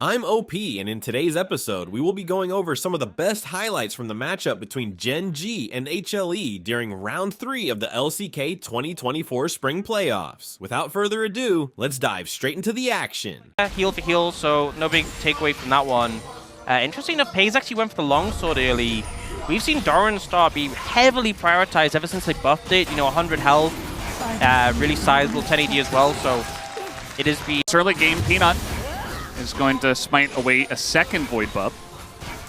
I'm OP, and in today's episode, we will be going over some of the best highlights from the matchup between Gen.G and HLE during Round 3 of the LCK 2024 Spring Playoffs. Without further ado, let's dive straight into the action. Heal to heal, so no big takeaway from that one. Interesting enough, Paze actually went for the longsword early. We've seen Doran Star be heavily prioritized ever since they buffed it, 100 health, really sizable, 10 AD as well, so it is be... Early game, Peanut is going to smite away a second Void Buff,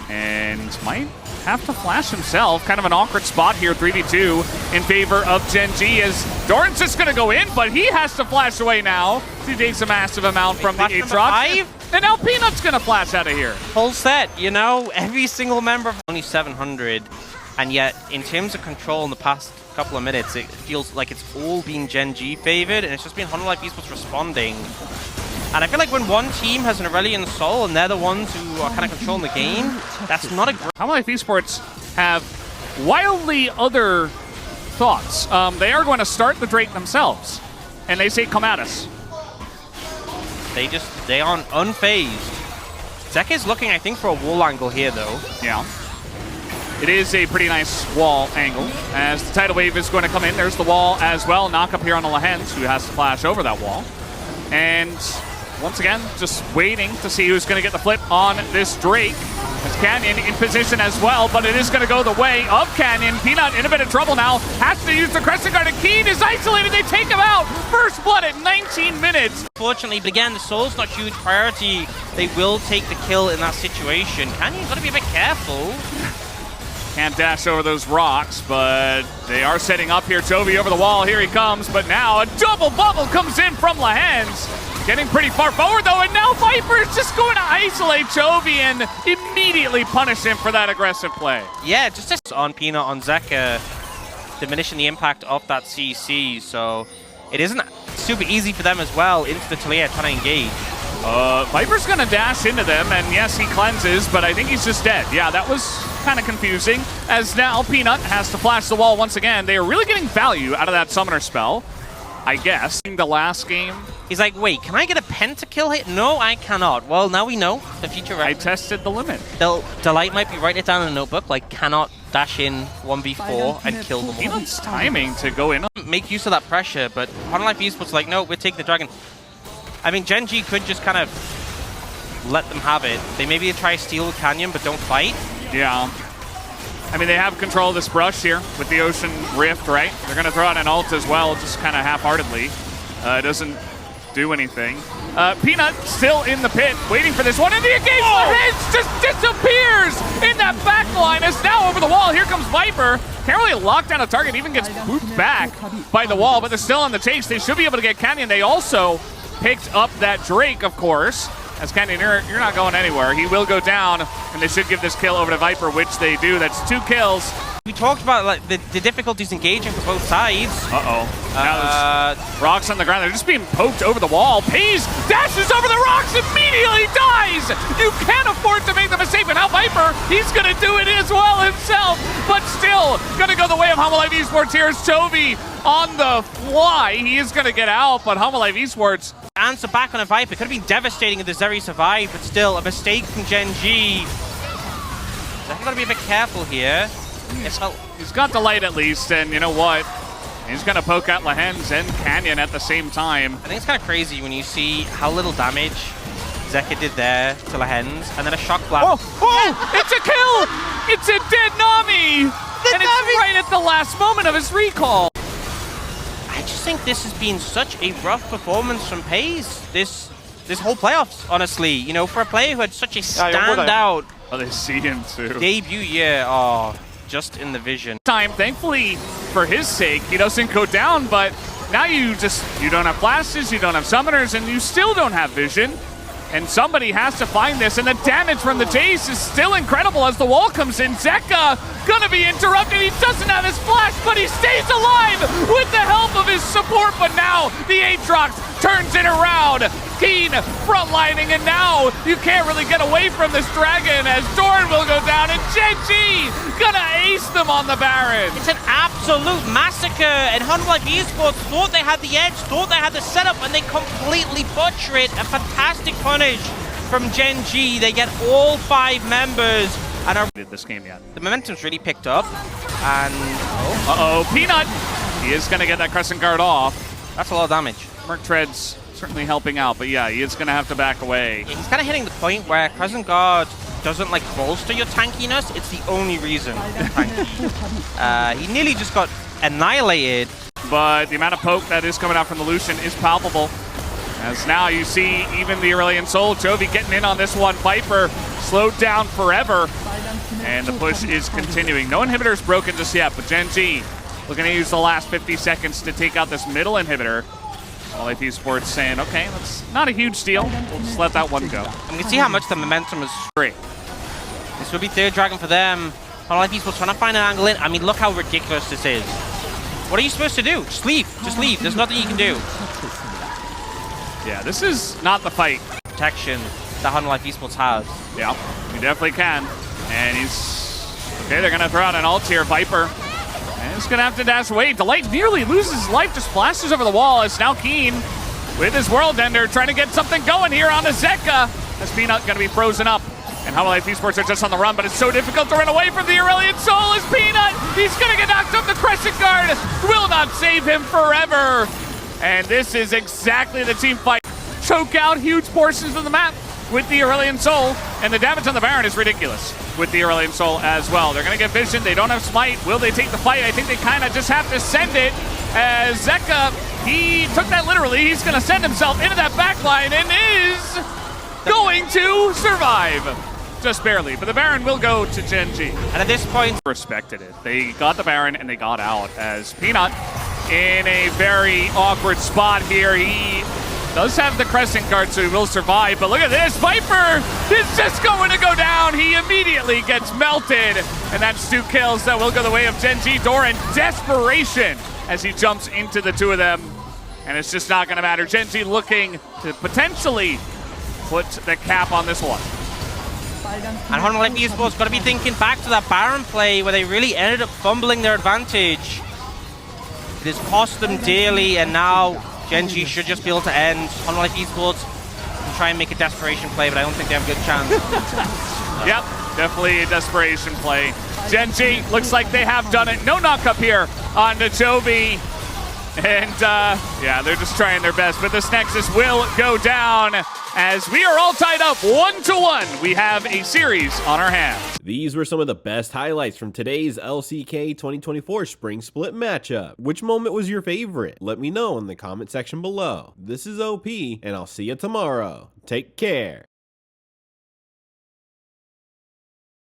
and might have to flash himself. Kind of an awkward spot here, 3v2 in favor of Gen.G, as Doran's just going to go in, but he has to flash away now. He takes a massive amount from the Aatrox, and now Peanut's going to flash out of here. Full set, every single member. Only 700, and yet in terms of control in the past couple of minutes, it feels like it's all been Gen.G favored, and it's just been HLE Life Esports responding. And I feel like when one team has an Aurelion Soul and they're the ones who are kind of controlling the game, that's not a great... HLE Life Esports have wildly other thoughts. They are going to start the Drake themselves, and they say, come at us. They aren't unfazed. Zek is looking, I think, for a wall angle here, though. Yeah. It is a pretty nice wall angle, as the tidal wave is going to come in. There's the wall as well. Knock up here on the Lehens, who has to flash over that wall. And once again, just waiting to see who's going to get the flip on this Drake. It's Canyon in position as well, but it is going to go the way of Canyon. Peanut in a bit of trouble now. Has to use the Crescent Guard, and Keen is isolated. They take him out. First blood at 19 minutes. Fortunately, but again, the Soul's not huge priority. They will take the kill in that situation. Canyon's got to be a bit careful. Can't dash over those rocks, but they are setting up here. Chovy over the wall. Here he comes, but now a double bubble comes in from Lehens. Getting pretty far forward, though, and now Viper is just going to isolate Chovy and immediately punish him for that aggressive play. Yeah, just on Peanut, on Zeka, diminishing the impact of that CC, so it isn't super easy for them as well into the Talia trying to engage. Viper's going to dash into them, and yes, he cleanses, but I think he's just dead. Yeah, that was kind of confusing, as now Peanut has to flash the wall once again. They are really getting value out of that summoner spell, I guess. In the last game, he's like, wait, can I get a pentakill hit? No, I cannot. Well, now we know the future. I tested the limit. Delight might be writing it down in a notebook, like cannot dash in 1v4 and kill them all. Peanut's timing to go in. Make use of that pressure, but HLE Life Esports like, no, we're taking the dragon. I mean, Gen.G could just kind of let them have it. They maybe try to steal Canyon, but don't fight. Yeah. I mean, they have control of this brush here with the Ocean Rift, right? They're going to throw out an ult as well, just kind of half-heartedly. It doesn't do anything. Peanut still in the pit, waiting for this one, and the engagement just disappears in that back line. It's now over the wall. Here comes Viper. Can't really lock down a target, even gets moved back by the wall, but they're still on the chase. They should be able to get Canyon. They also picked up that Drake, of course. As Canyon, you're not going anywhere. He will go down, and they should give this kill over to Viper, which they do. That's 2 kills. We talked about like the difficulties engaging for both sides. Now there's rocks on the ground. They're just being poked over the wall. Paze dashes over the rocks, immediately dies! You can't afford to make the mistake, but now Viper, he's going to do it as well himself, but still going to go the way of HLE Life Esports. Here's Chovy on the fly. He is going to get out, but HLE Life Esports answer back on a Viper. Could have been devastating if the Zeri survived, but still, a mistake from Gen.G. They've got to be a bit careful here. He's got the light at least, and you know what? He's going to poke at Lehens and Canyon at the same time. I think it's kind of crazy when you see how little damage Zeka did there to Lehens, and then a shock blast. Oh, it's a kill! It's a dead Nami! And it's right at the last moment of his recall. I just think this has been such a rough performance from Paze this whole playoffs, honestly. For a player who had such a standout they see him too. Debut year. Oh, just in the vision. Thankfully, for his sake, he doesn't go down, but now you don't have flashes, you don't have summoners, and you still don't have vision. And somebody has to find this, and the damage from the chase is still incredible as the wall comes in. Zeka gonna be interrupted. He doesn't have his flash, but he stays alive with the help of his support. But now the Aatrox turns it around. Keen frontlining, and now you can't really get away from this dragon as Doran will go down, and Gen.G gonna ace them on the Baron. It's an absolute massacre, and HLE Life Esports thought they had the edge, thought they had the setup, and they completely butcher it. A fantastic punish from Gen.G. They get all 5 members and are... This game yet. The momentum's really picked up, and... Peanut! He is going to get that Crescent Guard off. That's a lot of damage. Merc Tread's certainly helping out, but yeah, he is going to have to back away. Yeah, he's kind of hitting the point where Crescent Guard doesn't like bolster your tankiness. It's the only reason you're tanky. He nearly just got annihilated. But the amount of poke that is coming out from the Lucian is palpable. As now you see even the Aurelion Sol, Jovi getting in on this one. Viper slowed down forever. And the push is continuing. No inhibitor's broken just yet, but Gen.G looking to use the last 50 seconds to take out this middle inhibitor. HLE Esports saying, okay, that's not a huge deal. We'll just let that one go. And we can see how much the momentum is straight. This would be third dragon for them. HLE Esports trying to find an angle in. I mean, look how ridiculous this is. What are you supposed to do? Just leave. Just leave. There's nothing you can do. Yeah, this is not the fight. Protection that HLE Esports has. Yeah, you definitely can. And he's... Okay, they're going to throw out an ult here, Viper. And he's going to have to dash away. Delight nearly loses his life, just flashes over the wall. It's now Keen with his World Ender trying to get something going here on the Zeka. As Peanut going to be frozen up. And HLE Esports are just on the run, but it's so difficult to run away from the Aurelion Sol as Peanut. He's going to get knocked up. The Crescent Guard will not save him forever. And this is exactly the team fight. Choke out huge portions of the map with the Aurelion Sol, and the damage on the Baron is ridiculous with the Aurelion Sol as well. They're going to get vision. They don't have smite. Will they take the fight? I think they kind of just have to send it, as Zeka, he took that literally. He's going to send himself into that backline and is going to survive. Just barely, but the Baron will go to Gen.G. And at this point, respected it. They got the Baron and they got out, as Peanut in a very awkward spot here. He does have the Crescent Guard, so he will survive, but look at this. Viper is just going to go down. He immediately gets melted, and that's 2 kills that will go the way of Gen.G. Doran. Desperation as he jumps into the 2 of them, and it's just not going to matter. Gen.G looking to potentially put the cap on this one. And HLE Esports got to be thinking back to that Baron play where they really ended up fumbling their advantage. It has cost them dearly, and now Gen.G should just be able to end. HLE Esports can try and make a desperation play, but I don't think they have a good chance. Yep, definitely a desperation play. Gen.G looks like they have done it. No knock-up here on the Jovi. And yeah, they're just trying their best, but this Nexus will go down as we are all tied up 1-1. We have a series on our hands. These were some of the best highlights from today's LCK 2024 Spring Split matchup. Which moment was your favorite? Let me know in the comment section below. This is OP, and I'll see you tomorrow. Take care.